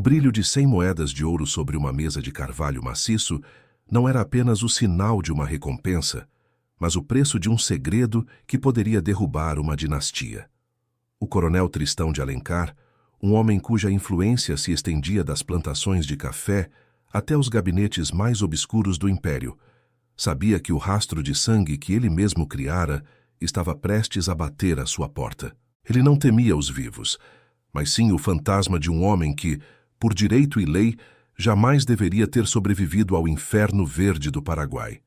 O brilho de 100 moedas de ouro sobre uma mesa de carvalho maciço não era apenas o sinal de uma recompensa, mas o preço de um segredo que poderia derrubar uma dinastia. O coronel Tristão de Alencar, um homem cuja influência se estendia das plantações de café até os gabinetes mais obscuros do império, sabia que o rastro de sangue que ele mesmo criara estava prestes a bater à sua porta. Ele não temia os vivos, mas sim o fantasma de um homem que, por direito e lei, jamais deveria ter sobrevivido ao inferno verde do Paraguai.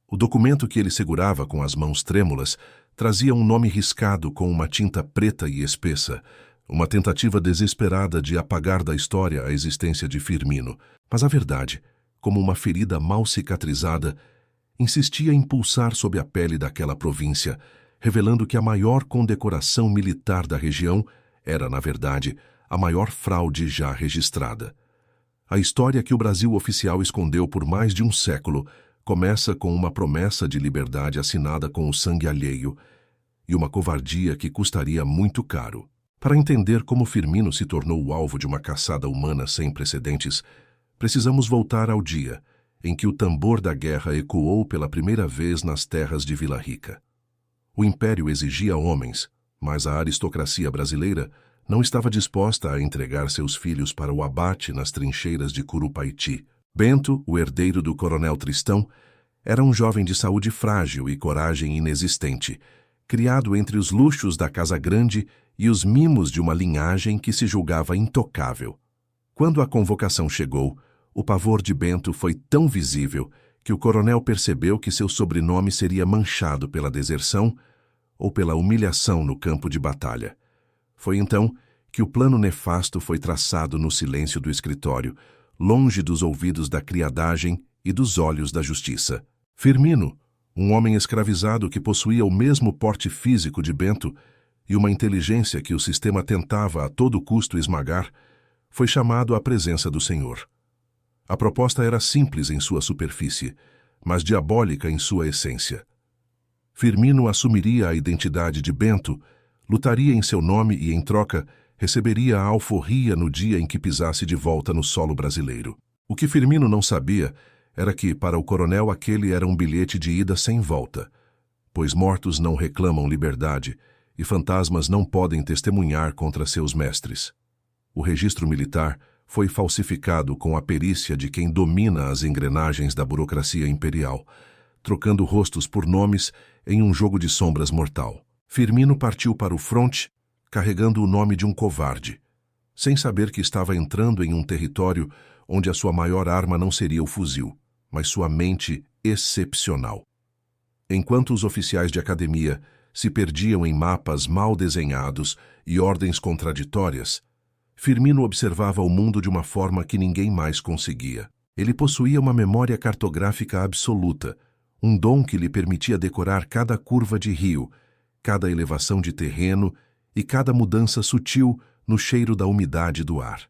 O documento que ele segurava com as mãos trêmulas trazia um nome riscado com uma tinta preta e espessa, uma tentativa desesperada de apagar da história a existência de Firmino. Mas a verdade, como uma ferida mal cicatrizada, insistia em pulsar sob a pele daquela província, revelando que a maior condecoração militar da região era, na verdade, a maior fraude já registrada. A história que o Brasil oficial escondeu por mais de um século começa com uma promessa de liberdade assinada com o sangue alheio e uma covardia que custaria muito caro. Para entender como Firmino se tornou o alvo de uma caçada humana sem precedentes, precisamos voltar ao dia em que o tambor da guerra ecoou pela primeira vez nas terras de Vila Rica. O império exigia homens, mas a aristocracia brasileira não estava disposta a entregar seus filhos para o abate nas trincheiras de Curupaiti. Bento, o herdeiro do coronel Tristão, era um jovem de saúde frágil e coragem inexistente, criado entre os luxos da Casa Grande e os mimos de uma linhagem que se julgava intocável. Quando a convocação chegou, o pavor de Bento foi tão visível que o coronel percebeu que seu sobrenome seria manchado pela deserção ou pela humilhação no campo de batalha. Foi então que o plano nefasto foi traçado no silêncio do escritório, longe dos ouvidos da criadagem e dos olhos da justiça. Firmino, um homem escravizado que possuía o mesmo porte físico de Bento e uma inteligência que o sistema tentava a todo custo esmagar, foi chamado à presença do senhor. A proposta era simples em sua superfície, mas diabólica em sua essência. Firmino assumiria a identidade de Bento, lutaria em seu nome e, em troca, receberia a alforria no dia em que pisasse de volta no solo brasileiro. O que Firmino não sabia era que, para o coronel, aquele era um bilhete de ida sem volta, pois mortos não reclamam liberdade e fantasmas não podem testemunhar contra seus mestres. O registro militar foi falsificado com a perícia de quem domina as engrenagens da burocracia imperial, trocando rostos por nomes em um jogo de sombras mortal. Firmino partiu para o fronte, carregando o nome de um covarde, sem saber que estava entrando em um território onde a sua maior arma não seria o fuzil, mas sua mente excepcional. Enquanto os oficiais de academia se perdiam em mapas mal desenhados e ordens contraditórias, Firmino observava o mundo de uma forma que ninguém mais conseguia. Ele possuía uma memória cartográfica absoluta, um dom que lhe permitia decorar cada curva de rio, cada elevação de terreno e cada mudança sutil no cheiro da umidade do ar.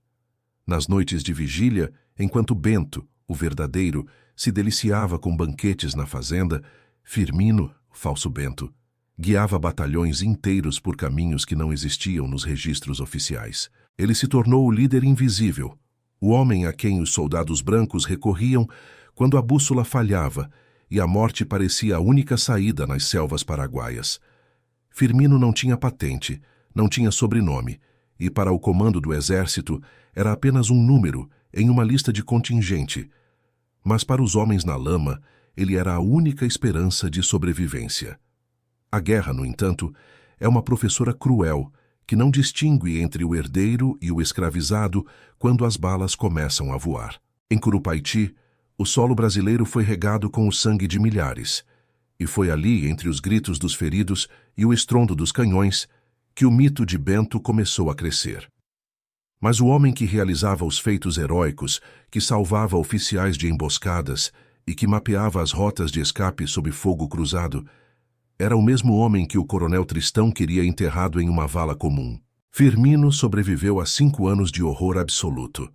Nas noites de vigília, enquanto Bento, o verdadeiro, se deliciava com banquetes na fazenda, Firmino, falso Bento, guiava batalhões inteiros por caminhos que não existiam nos registros oficiais. Ele se tornou o líder invisível, o homem a quem os soldados brancos recorriam quando a bússola falhava e a morte parecia a única saída nas selvas paraguaias. Firmino não tinha patente, não tinha sobrenome, e para o comando do exército era apenas um número em uma lista de contingente. Mas para os homens na lama, ele era a única esperança de sobrevivência. A guerra, no entanto, é uma professora cruel, que não distingue entre o herdeiro e o escravizado quando as balas começam a voar. Em Curupaiti, o solo brasileiro foi regado com o sangue de milhares, e foi ali, entre os gritos dos feridos e o estrondo dos canhões, que o mito de Bento começou a crescer. Mas o homem que realizava os feitos heróicos, que salvava oficiais de emboscadas e que mapeava as rotas de escape sob fogo cruzado, era o mesmo homem que o coronel Tristão queria enterrado em uma vala comum. Firmino sobreviveu a 5 anos de horror absoluto,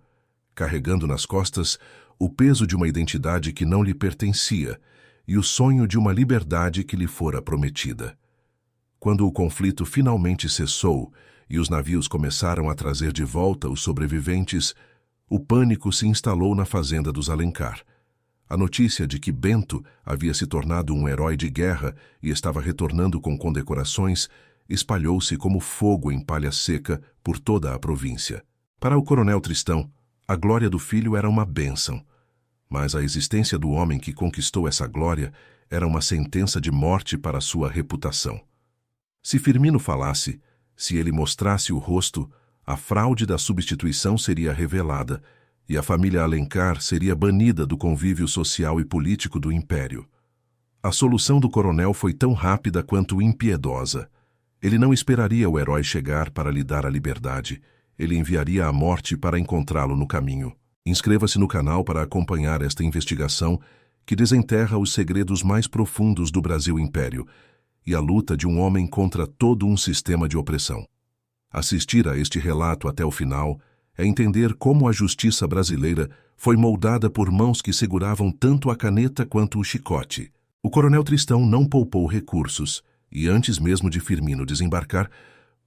carregando nas costas o peso de uma identidade que não lhe pertencia e o sonho de uma liberdade que lhe fora prometida. Quando o conflito finalmente cessou e os navios começaram a trazer de volta os sobreviventes, O pânico se instalou na fazenda dos Alencar. A notícia de que Bento havia se tornado um herói de guerra e estava retornando com condecorações espalhou-se como fogo em palha seca por toda a província. Para o coronel Tristão, a glória do filho era uma bênção, mas a existência do homem que conquistou essa glória era uma sentença de morte para sua reputação. Se Firmino falasse, se ele mostrasse o rosto, a fraude da substituição seria revelada e a família Alencar seria banida do convívio social e político do império. A solução do coronel foi tão rápida quanto impiedosa. Ele não esperaria o herói chegar para lhe dar a liberdade. Ele enviaria a morte para encontrá-lo no caminho. Inscreva-se no canal para acompanhar esta investigação que desenterra os segredos mais profundos do Brasil Império e a luta de um homem contra todo um sistema de opressão. Assistir a este relato até o final é entender como a justiça brasileira foi moldada por mãos que seguravam tanto a caneta quanto o chicote. O coronel Tristão não poupou recursos e, antes mesmo de Firmino desembarcar,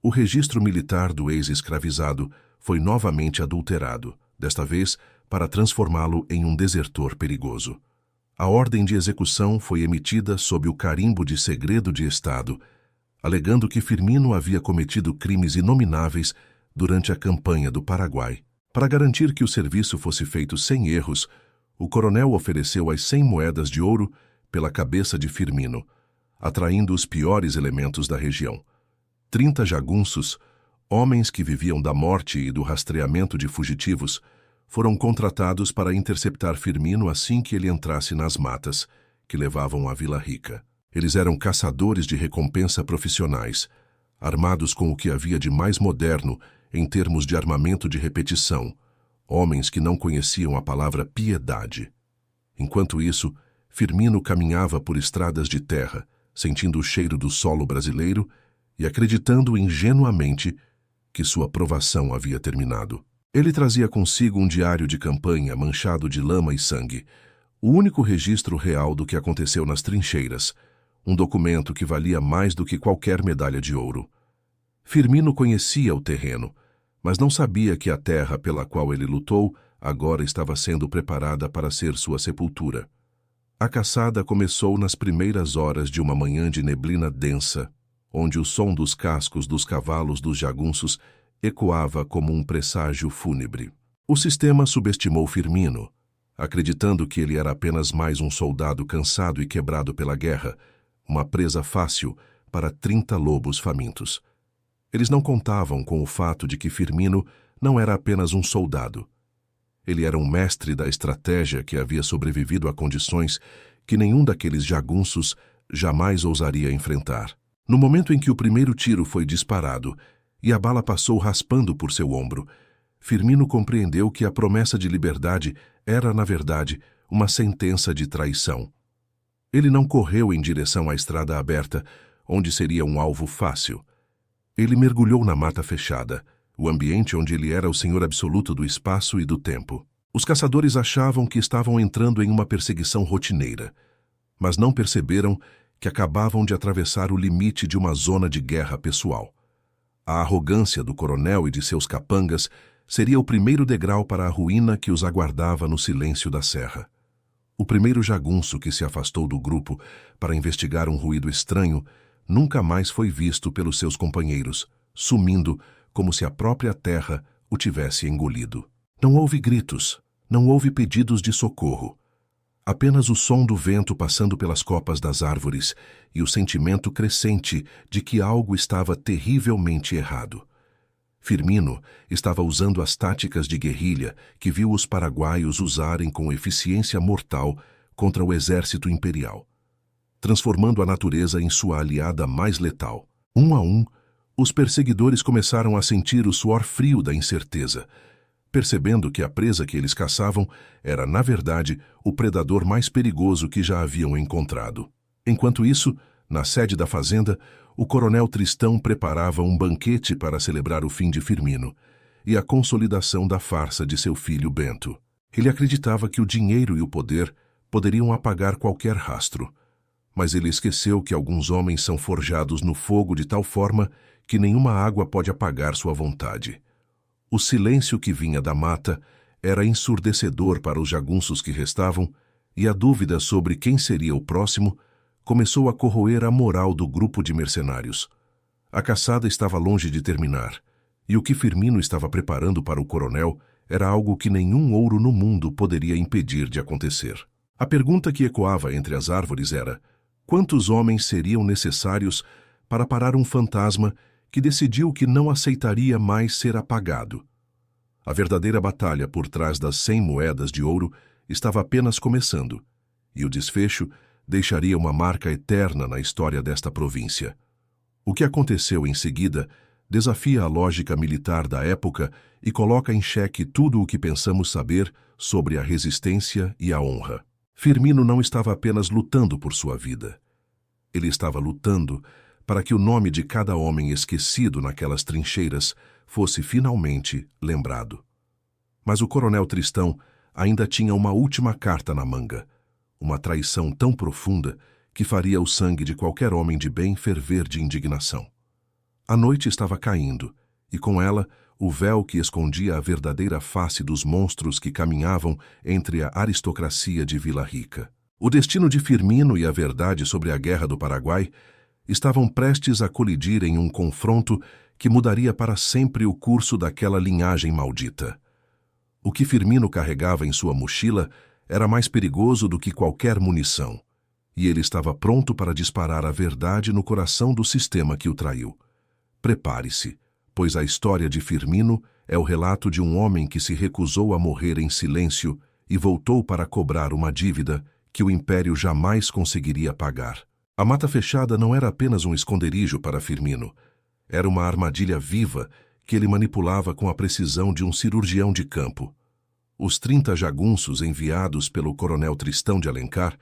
o registro militar do ex-escravizado foi novamente adulterado, desta vez para transformá-lo em um desertor perigoso. A ordem de execução foi emitida sob o carimbo de segredo de Estado, alegando que Firmino havia cometido crimes inomináveis durante a campanha do Paraguai. Para garantir que o serviço fosse feito sem erros, o coronel ofereceu as 100 moedas de ouro pela cabeça de Firmino, atraindo os piores elementos da região. 30 jagunços, homens que viviam da morte e do rastreamento de fugitivos, foram contratados para interceptar Firmino assim que ele entrasse nas matas, que levavam à Vila Rica. Eles eram caçadores de recompensa profissionais, armados com o que havia de mais moderno em termos de armamento de repetição, homens que não conheciam a palavra piedade. Enquanto isso, Firmino caminhava por estradas de terra, sentindo o cheiro do solo brasileiro e acreditando ingenuamente que sua provação havia terminado. Ele trazia consigo um diário de campanha manchado de lama e sangue, o único registro real do que aconteceu nas trincheiras, um documento que valia mais do que qualquer medalha de ouro. Firmino conhecia o terreno, mas não sabia que a terra pela qual ele lutou agora estava sendo preparada para ser sua sepultura. A caçada começou nas primeiras horas de uma manhã de neblina densa, onde o som dos cascos dos cavalos dos jagunços ecoava como um presságio fúnebre. O sistema subestimou Firmino, acreditando que ele era apenas mais um soldado cansado e quebrado pela guerra, uma presa fácil para 30 lobos famintos. Eles não contavam com o fato de que Firmino não era apenas um soldado. Ele era um mestre da estratégia que havia sobrevivido a condições que nenhum daqueles jagunços jamais ousaria enfrentar. No momento em que o primeiro tiro foi disparado e a bala passou raspando por seu ombro, Firmino compreendeu que a promessa de liberdade era, na verdade, uma sentença de traição. Ele não correu em direção à estrada aberta, onde seria um alvo fácil. Ele mergulhou na mata fechada, o ambiente onde ele era o senhor absoluto do espaço e do tempo. Os caçadores achavam que estavam entrando em uma perseguição rotineira, mas não perceberam que acabavam de atravessar o limite de uma zona de guerra pessoal. A arrogância do coronel e de seus capangas seria o primeiro degrau para a ruína que os aguardava no silêncio da serra. O primeiro jagunço que se afastou do grupo para investigar um ruído estranho nunca mais foi visto pelos seus companheiros, sumindo como se a própria terra o tivesse engolido. Não houve gritos, não houve pedidos de socorro. Apenas o som do vento passando pelas copas das árvores e o sentimento crescente de que algo estava terrivelmente errado. Firmino estava usando as táticas de guerrilha que viu os paraguaios usarem com eficiência mortal contra o exército imperial, transformando a natureza em sua aliada mais letal. Um a um, os perseguidores começaram a sentir o suor frio da incerteza, percebendo que a presa que eles caçavam era, na verdade, o predador mais perigoso que já haviam encontrado. Enquanto isso, na sede da fazenda, o coronel Tristão preparava um banquete para celebrar o fim de Firmino e a consolidação da farsa de seu filho Bento. Ele acreditava que o dinheiro e o poder poderiam apagar qualquer rastro, mas ele esqueceu que alguns homens são forjados no fogo de tal forma que nenhuma água pode apagar sua vontade. O silêncio que vinha da mata era ensurdecedor para os jagunços que restavam, e a dúvida sobre quem seria o próximo começou a corroer a moral do grupo de mercenários. A caçada estava longe de terminar, e o que Firmino estava preparando para o coronel era algo que nenhum ouro no mundo poderia impedir de acontecer. A pergunta que ecoava entre as árvores era: quantos homens seriam necessários para parar um fantasma que decidiu que não aceitaria mais ser apagado? A verdadeira batalha por trás das 100 moedas de ouro estava apenas começando, e o desfecho deixaria uma marca eterna na história desta província. O que aconteceu em seguida desafia a lógica militar da época e coloca em xeque tudo o que pensamos saber sobre a resistência e a honra. Firmino não estava apenas lutando por sua vida. Ele estava lutando para que o nome de cada homem esquecido naquelas trincheiras fosse finalmente lembrado. Mas o coronel Tristão ainda tinha uma última carta na manga, uma traição tão profunda que faria o sangue de qualquer homem de bem ferver de indignação. A noite estava caindo, e com ela o véu que escondia a verdadeira face dos monstros que caminhavam entre a aristocracia de Vila Rica. O destino de Firmino e a verdade sobre a Guerra do Paraguai estavam prestes a colidir em um confronto que mudaria para sempre o curso daquela linhagem maldita. O que Firmino carregava em sua mochila era mais perigoso do que qualquer munição, e ele estava pronto para disparar a verdade no coração do sistema que o traiu. Prepare-se, pois a história de Firmino é o relato de um homem que se recusou a morrer em silêncio e voltou para cobrar uma dívida que o Império jamais conseguiria pagar. A Mata Fechada não era apenas um esconderijo para Firmino. Era uma armadilha viva que ele manipulava com a precisão de um cirurgião de campo. Os 30 jagunços enviados pelo coronel Tristão de Alencar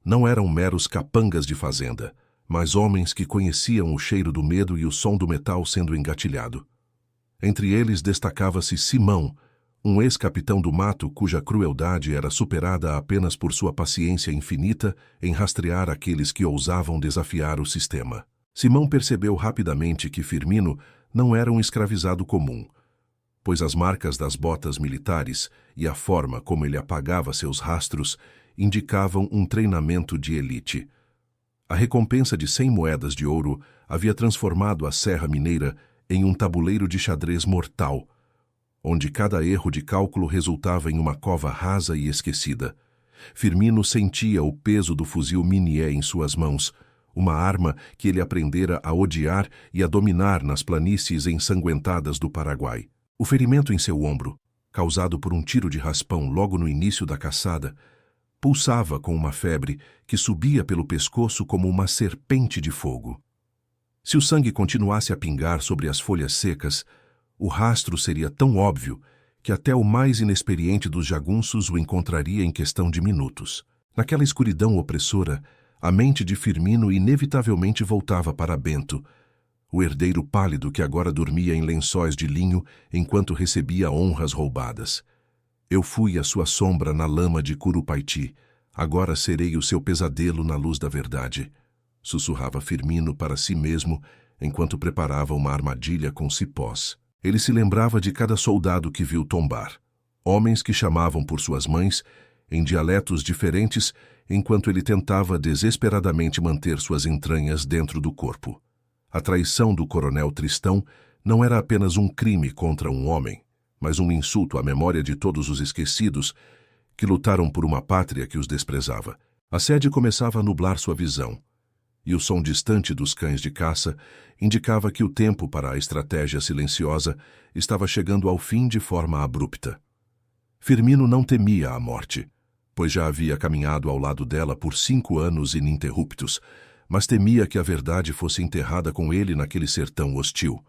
não eram meros capangas de fazenda, mas homens que conheciam o cheiro do medo e o som do metal sendo engatilhado. Entre eles destacava-se Simão, um ex-capitão do mato cuja crueldade era superada apenas por sua paciência infinita em rastrear aqueles que ousavam desafiar o sistema. Simão percebeu rapidamente que Firmino não era um escravizado comum, pois as marcas das botas militares e a forma como ele apagava seus rastros indicavam um treinamento de elite. A recompensa de 100 moedas de ouro havia transformado a Serra Mineira em um tabuleiro de xadrez mortal, onde cada erro de cálculo resultava em uma cova rasa e esquecida. Firmino sentia o peso do fuzil Minié em suas mãos, uma arma que ele aprendera a odiar e a dominar nas planícies ensanguentadas do Paraguai. O ferimento em seu ombro, causado por um tiro de raspão logo no início da caçada, pulsava com uma febre que subia pelo pescoço como uma serpente de fogo. Se o sangue continuasse a pingar sobre as folhas secas, o rastro seria tão óbvio que até o mais inexperiente dos jagunços o encontraria em questão de minutos. Naquela escuridão opressora, a mente de Firmino inevitavelmente voltava para Bento, o herdeiro pálido que agora dormia em lençóis de linho enquanto recebia honras roubadas. Eu fui a sua sombra na lama de Curupaiti, agora serei o seu pesadelo na luz da verdade, sussurrava Firmino para si mesmo enquanto preparava uma armadilha com cipós. Ele se lembrava de cada soldado que viu tombar, homens que chamavam por suas mães em dialetos diferentes enquanto ele tentava desesperadamente manter suas entranhas dentro do corpo. A traição do coronel Tristão não era apenas um crime contra um homem, mas um insulto à memória de todos os esquecidos que lutaram por uma pátria que os desprezava. A sede começava a nublar sua visão, e o som distante dos cães de caça indicava que o tempo para a estratégia silenciosa estava chegando ao fim de forma abrupta. Firmino não temia a morte, pois já havia caminhado ao lado dela por 5 anos ininterruptos, mas temia que a verdade fosse enterrada com ele naquele sertão hostil.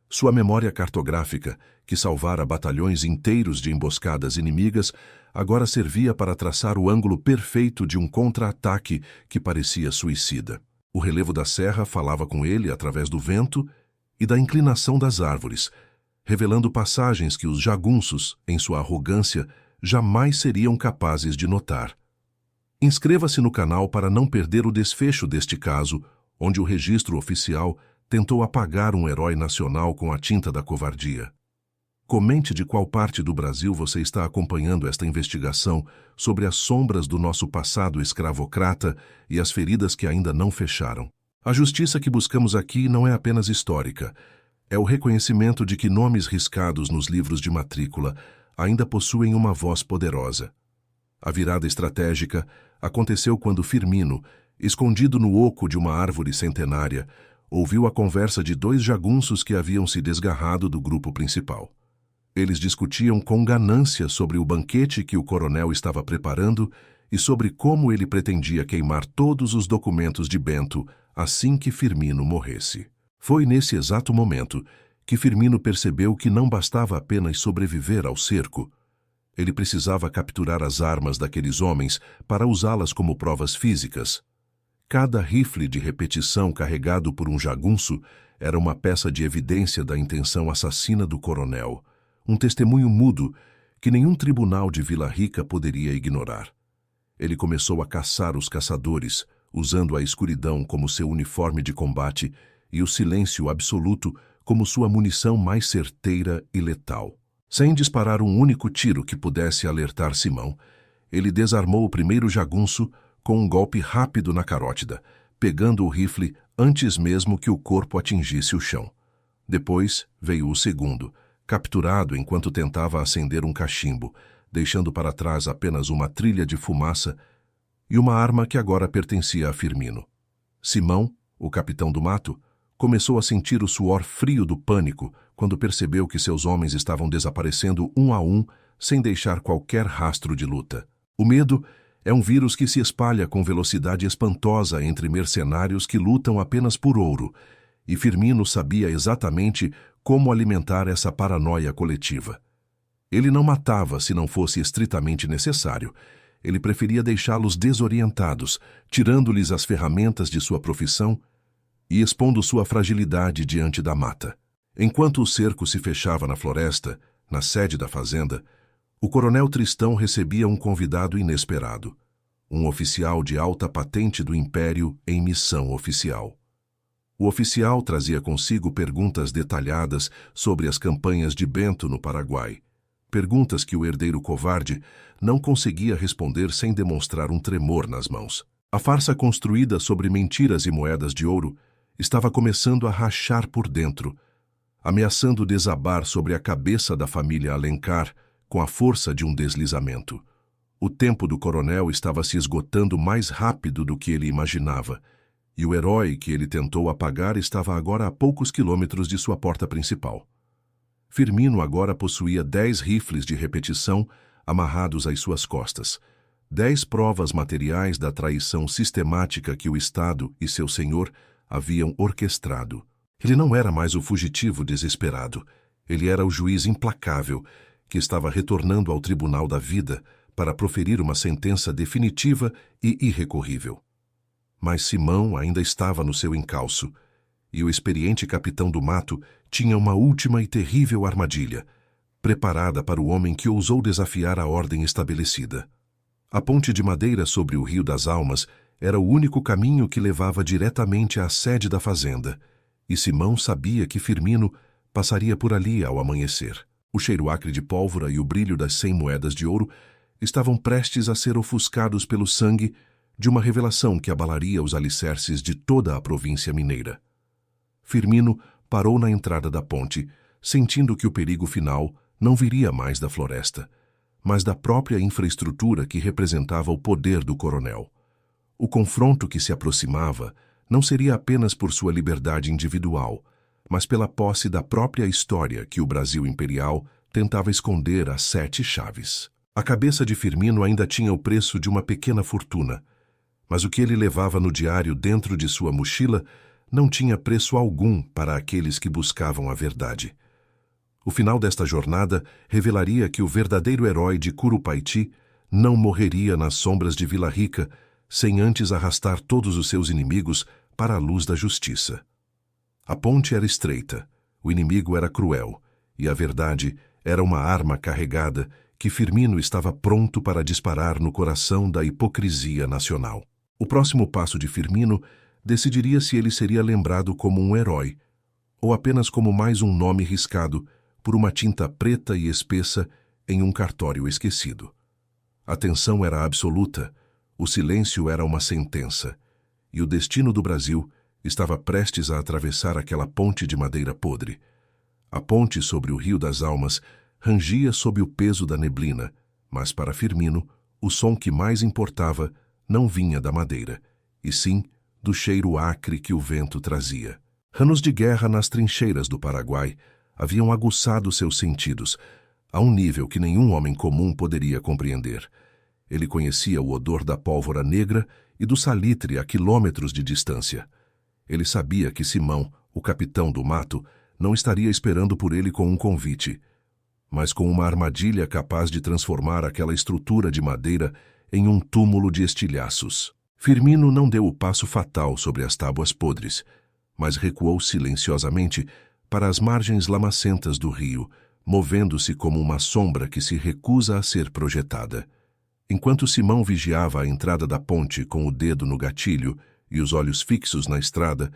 Sua memória cartográfica, que salvara batalhões inteiros de emboscadas inimigas, agora servia para traçar o ângulo perfeito de um contra-ataque que parecia suicida. O relevo da serra falava com ele através do vento e da inclinação das árvores, revelando passagens que os jagunços, em sua arrogância, jamais seriam capazes de notar. Inscreva-se no canal para não perder o desfecho deste caso, onde o registro oficial tentou apagar um herói nacional com a tinta da covardia. Comente de qual parte do Brasil você está acompanhando esta investigação sobre as sombras do nosso passado escravocrata e as feridas que ainda não fecharam. A justiça que buscamos aqui não é apenas histórica, é o reconhecimento de que nomes riscados nos livros de matrícula ainda possuem uma voz poderosa. A virada estratégica aconteceu quando Firmino, escondido no oco de uma árvore centenária, ouviu a conversa de dois jagunços que haviam se desgarrado do grupo principal. Eles discutiam com ganância sobre o banquete que o coronel estava preparando e sobre como ele pretendia queimar todos os documentos de Bento assim que Firmino morresse. Foi nesse exato momento que Firmino percebeu que não bastava apenas sobreviver ao cerco. Ele precisava capturar as armas daqueles homens para usá-las como provas físicas. Cada rifle de repetição carregado por um jagunço era uma peça de evidência da intenção assassina do coronel, um testemunho mudo que nenhum tribunal de Vila Rica poderia ignorar. Ele começou a caçar os caçadores, usando a escuridão como seu uniforme de combate e o silêncio absoluto como sua munição mais certeira e letal. Sem disparar um único tiro que pudesse alertar Simão, ele desarmou o primeiro jagunço com um golpe rápido na carótida, pegando o rifle antes mesmo que o corpo atingisse o chão. Depois veio o segundo, capturado enquanto tentava acender um cachimbo, deixando para trás apenas uma trilha de fumaça e uma arma que agora pertencia a Firmino. Simão, o capitão do mato, começou a sentir o suor frio do pânico quando percebeu que seus homens estavam desaparecendo um a um sem deixar qualquer rastro de luta. O medo é um vírus que se espalha com velocidade espantosa entre mercenários que lutam apenas por ouro, e Firmino sabia exatamente como alimentar essa paranoia coletiva. Ele não matava se não fosse estritamente necessário. Ele preferia deixá-los desorientados, tirando-lhes as ferramentas de sua profissão e expondo sua fragilidade diante da mata. Enquanto o cerco se fechava na floresta, na sede da fazenda, o coronel Tristão recebia um convidado inesperado, um oficial de alta patente do Império em missão oficial. O oficial trazia consigo perguntas detalhadas sobre as campanhas de Bento no Paraguai, perguntas que o herdeiro covarde não conseguia responder sem demonstrar um tremor nas mãos. A farsa construída sobre mentiras e moedas de ouro estava começando a rachar por dentro, ameaçando desabar sobre a cabeça da família Alencar com a força de um deslizamento. O tempo do coronel estava se esgotando mais rápido do que ele imaginava, e o herói que ele tentou apagar estava agora a poucos quilômetros de sua porta principal. Firmino agora possuía 10 rifles de repetição amarrados às suas costas, 10 provas materiais da traição sistemática que o Estado e seu senhor haviam orquestrado. Ele não era mais o fugitivo desesperado, ele era o juiz implacável que estava retornando ao tribunal da vida para proferir uma sentença definitiva e irrecorrível. Mas Simão ainda estava no seu encalço, e o experiente capitão do mato tinha uma última e terrível armadilha, preparada para o homem que ousou desafiar a ordem estabelecida. A ponte de madeira sobre o Rio das Almas era o único caminho que levava diretamente à sede da fazenda, e Simão sabia que Firmino passaria por ali ao amanhecer. O cheiro acre de pólvora e o brilho das 100 moedas de ouro estavam prestes a ser ofuscados pelo sangue de uma revelação que abalaria os alicerces de toda a província mineira. Firmino parou na entrada da ponte, sentindo que o perigo final não viria mais da floresta, mas da própria infraestrutura que representava o poder do coronel. O confronto que se aproximava não seria apenas por sua liberdade individual, mas pela posse da própria história que o Brasil imperial tentava esconder às 7 chaves. A cabeça de Firmino ainda tinha o preço de uma pequena fortuna, mas o que ele levava no diário dentro de sua mochila não tinha preço algum para aqueles que buscavam a verdade. O final desta jornada revelaria que o verdadeiro herói de Curupaiti não morreria nas sombras de Vila Rica sem antes arrastar todos os seus inimigos para a luz da justiça. A ponte era estreita, o inimigo era cruel, e a verdade era uma arma carregada que Firmino estava pronto para disparar no coração da hipocrisia nacional. O próximo passo de Firmino decidiria se ele seria lembrado como um herói, ou apenas como mais um nome riscado por uma tinta preta e espessa em um cartório esquecido. A tensão era absoluta, o silêncio era uma sentença, e o destino do Brasil estava prestes a atravessar aquela ponte de madeira podre. A ponte sobre o Rio das Almas rangia sob o peso da neblina, mas para Firmino, o som que mais importava não vinha da madeira, e sim do cheiro acre que o vento trazia. Anos de guerra nas trincheiras do Paraguai haviam aguçado seus sentidos, a um nível que nenhum homem comum poderia compreender. Ele conhecia o odor da pólvora negra e do salitre a quilômetros de distância. Ele sabia que Simão, o capitão do mato, não estaria esperando por ele com um convite, mas com uma armadilha capaz de transformar aquela estrutura de madeira em um túmulo de estilhaços. Firmino não deu o passo fatal sobre as tábuas podres, mas recuou silenciosamente para as margens lamacentas do rio, movendo-se como uma sombra que se recusa a ser projetada. Enquanto Simão vigiava a entrada da ponte com o dedo no gatilho e os olhos fixos na estrada,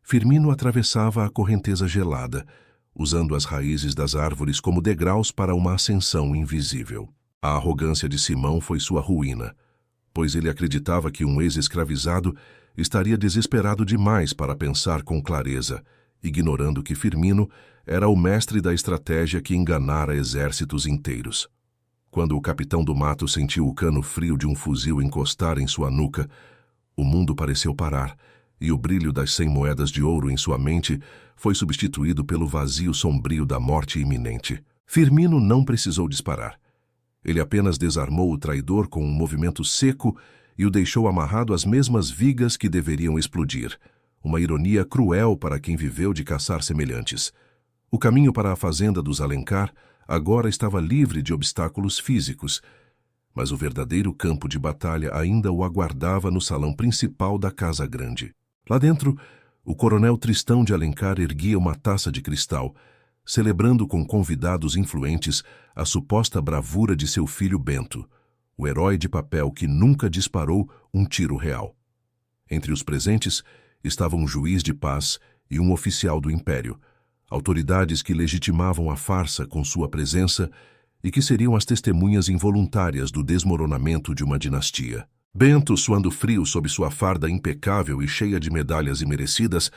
Firmino atravessava a correnteza gelada, usando as raízes das árvores como degraus para uma ascensão invisível. A arrogância de Simão foi sua ruína, pois ele acreditava que um ex-escravizado estaria desesperado demais para pensar com clareza, ignorando que Firmino era o mestre da estratégia que enganara exércitos inteiros. Quando o capitão do mato sentiu o cano frio de um fuzil encostar em sua nuca, o mundo pareceu parar, e o brilho das 100 moedas de ouro em sua mente foi substituído pelo vazio sombrio da morte iminente. Firmino não precisou disparar. Ele apenas desarmou o traidor com um movimento seco e o deixou amarrado às mesmas vigas que deveriam explodir. Uma ironia cruel para quem viveu de caçar semelhantes. O caminho para a fazenda dos Alencar agora estava livre de obstáculos físicos, mas o verdadeiro campo de batalha ainda o aguardava no salão principal da Casa Grande. Lá dentro, o coronel Tristão de Alencar erguia uma taça de cristal, celebrando com convidados influentes a suposta bravura de seu filho Bento, o herói de papel que nunca disparou um tiro real. Entre os presentes estavam um juiz de paz e um oficial do Império, autoridades que legitimavam a farsa com sua presença e que seriam as testemunhas involuntárias do desmoronamento de uma dinastia. Bento, suando frio sob sua farda impecável e cheia de medalhas imerecidas,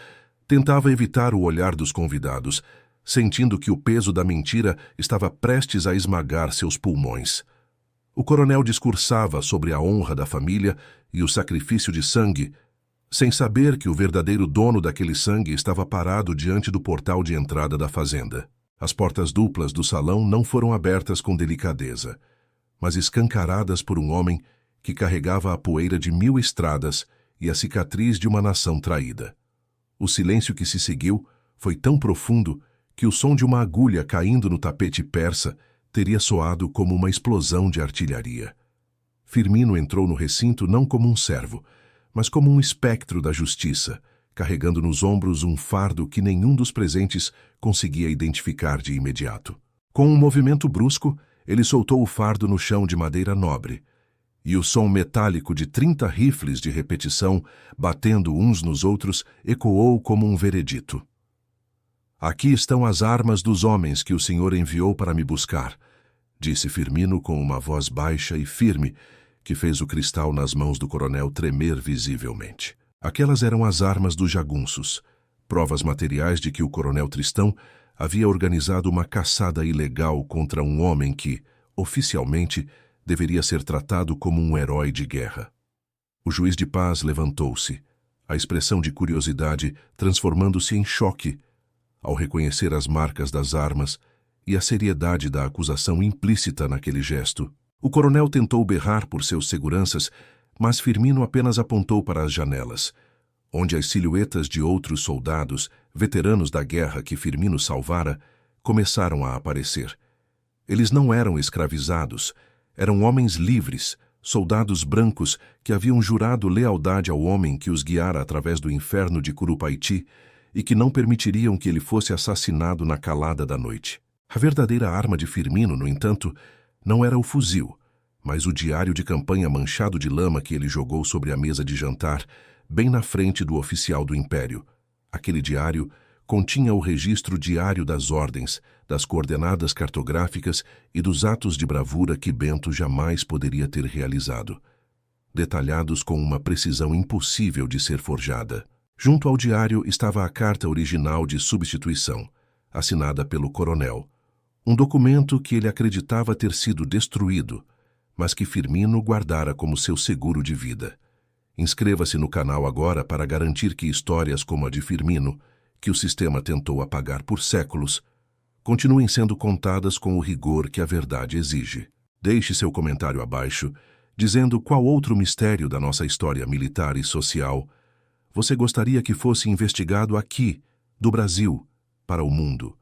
tentava evitar o olhar dos convidados, sentindo que o peso da mentira estava prestes a esmagar seus pulmões. O coronel discursava sobre a honra da família e o sacrifício de sangue, sem saber que o verdadeiro dono daquele sangue estava parado diante do portal de entrada da fazenda. As portas duplas do salão não foram abertas com delicadeza, mas escancaradas por um homem que carregava a poeira de 1000 estradas e a cicatriz de uma nação traída. O silêncio que se seguiu foi tão profundo que o som de uma agulha caindo no tapete persa teria soado como uma explosão de artilharia. Firmino entrou no recinto não como um servo, mas como um espectro da justiça, carregando nos ombros um fardo que nenhum dos presentes conseguia identificar de imediato. Com um movimento brusco, ele soltou o fardo no chão de madeira nobre, e o som metálico de 30 rifles de repetição, batendo uns nos outros, ecoou como um veredito. "Aqui estão as armas dos homens que o Senhor enviou para me buscar", disse Firmino com uma voz baixa e firme, que fez o cristal nas mãos do coronel tremer visivelmente. Aquelas eram as armas dos jagunços, provas materiais de que o coronel Tristão havia organizado uma caçada ilegal contra um homem que, oficialmente, deveria ser tratado como um herói de guerra. O juiz de paz levantou-se, a expressão de curiosidade transformando-se em choque ao reconhecer as marcas das armas e a seriedade da acusação implícita naquele gesto. O coronel tentou berrar por seus seguranças, mas Firmino apenas apontou para as janelas, onde as silhuetas de outros soldados, veteranos da guerra que Firmino salvara, começaram a aparecer. Eles não eram escravizados, eram homens livres, soldados brancos que haviam jurado lealdade ao homem que os guiara através do inferno de Curupaiti e que não permitiriam que ele fosse assassinado na calada da noite. A verdadeira arma de Firmino, no entanto, não era o fuzil, mas o diário de campanha manchado de lama que ele jogou sobre a mesa de jantar, bem na frente do oficial do Império. Aquele diário continha o registro diário das ordens, das coordenadas cartográficas e dos atos de bravura que Bento jamais poderia ter realizado, detalhados com uma precisão impossível de ser forjada. Junto ao diário estava a carta original de substituição, assinada pelo coronel, um documento que ele acreditava ter sido destruído, mas que Firmino guardara como seu seguro de vida. Inscreva-se no canal agora para garantir que histórias como a de Firmino, que o sistema tentou apagar por séculos, continuem sendo contadas com o rigor que a verdade exige. Deixe seu comentário abaixo, dizendo qual outro mistério da nossa história militar e social você gostaria que fosse investigado aqui, do Brasil, para o mundo.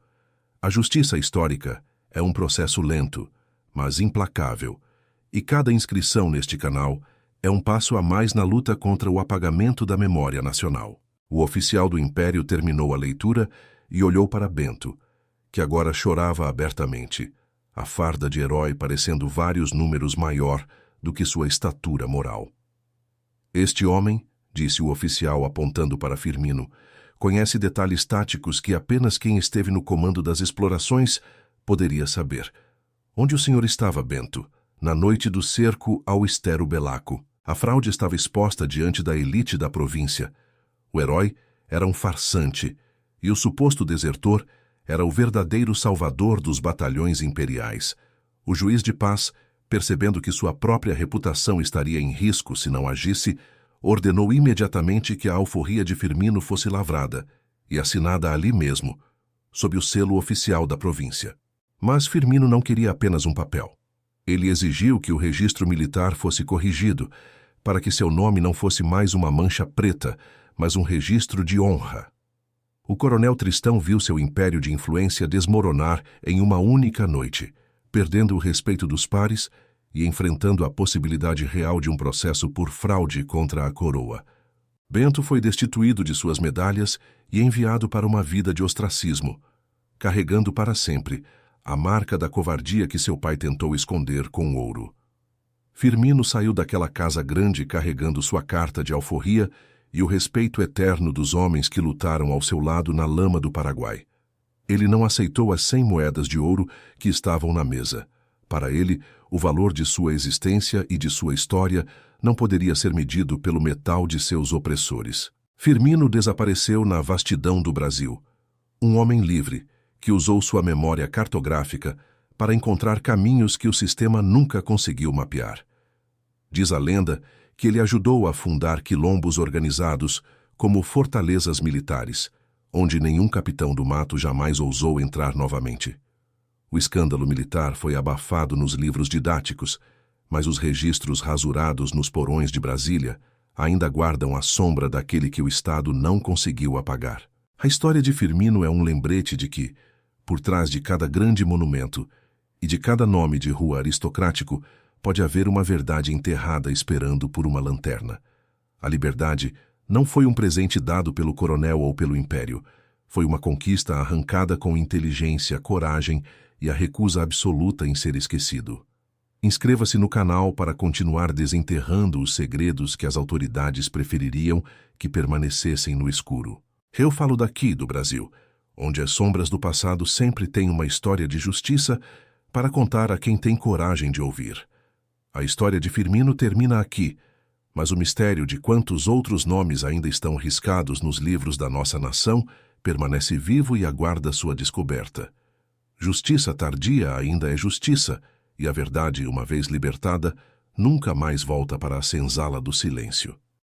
A justiça histórica é um processo lento, mas implacável, e cada inscrição neste canal é um passo a mais na luta contra o apagamento da memória nacional. O oficial do Império terminou a leitura e olhou para Bento, que agora chorava abertamente, a farda de herói parecendo vários números maior do que sua estatura moral. Este homem, disse o oficial apontando para Firmino, conhece detalhes táticos que apenas quem esteve no comando das explorações poderia saber. Onde o senhor estava, Bento? Na noite do cerco ao Estero Belaco. A fraude estava exposta diante da elite da província. O herói era um farsante, e o suposto desertor era o verdadeiro salvador dos batalhões imperiais. O juiz de paz, percebendo que sua própria reputação estaria em risco se não agisse, ordenou imediatamente que a alforria de Firmino fosse lavrada e assinada ali mesmo, sob o selo oficial da província. Mas Firmino não queria apenas um papel. Ele exigiu que o registro militar fosse corrigido, para que seu nome não fosse mais uma mancha preta, mas um registro de honra. O coronel Tristão viu seu império de influência desmoronar em uma única noite, perdendo o respeito dos pares e enfrentando a possibilidade real de um processo por fraude contra a coroa. Bento foi destituído de suas medalhas e enviado para uma vida de ostracismo, carregando para sempre a marca da covardia que seu pai tentou esconder com ouro. Firmino saiu daquela casa grande carregando sua carta de alforria e o respeito eterno dos homens que lutaram ao seu lado na lama do Paraguai. Ele não aceitou as 100 moedas de ouro que estavam na mesa. Para ele, o valor de sua existência e de sua história não poderia ser medido pelo metal de seus opressores. Firmino desapareceu na vastidão do Brasil. Um homem livre, que usou sua memória cartográfica para encontrar caminhos que o sistema nunca conseguiu mapear. Diz a lenda que ele ajudou a fundar quilombos organizados como fortalezas militares, onde nenhum capitão do mato jamais ousou entrar novamente. O escândalo militar foi abafado nos livros didáticos, mas os registros rasurados nos porões de Brasília ainda guardam a sombra daquele que o Estado não conseguiu apagar. A história de Firmino é um lembrete de que, por trás de cada grande monumento e de cada nome de rua aristocrático, pode haver uma verdade enterrada esperando por uma lanterna. A liberdade não foi um presente dado pelo coronel ou pelo império. Foi uma conquista arrancada com inteligência, coragem e a recusa absoluta em ser esquecido. Inscreva-se no canal para continuar desenterrando os segredos que as autoridades prefeririam que permanecessem no escuro. Eu falo daqui, do Brasil, onde as sombras do passado sempre têm uma história de justiça para contar a quem tem coragem de ouvir. A história de Firmino termina aqui, mas o mistério de quantos outros nomes ainda estão riscados nos livros da nossa nação permanece vivo e aguarda sua descoberta. Justiça tardia ainda é justiça, e a verdade, uma vez libertada, nunca mais volta para a senzala do silêncio.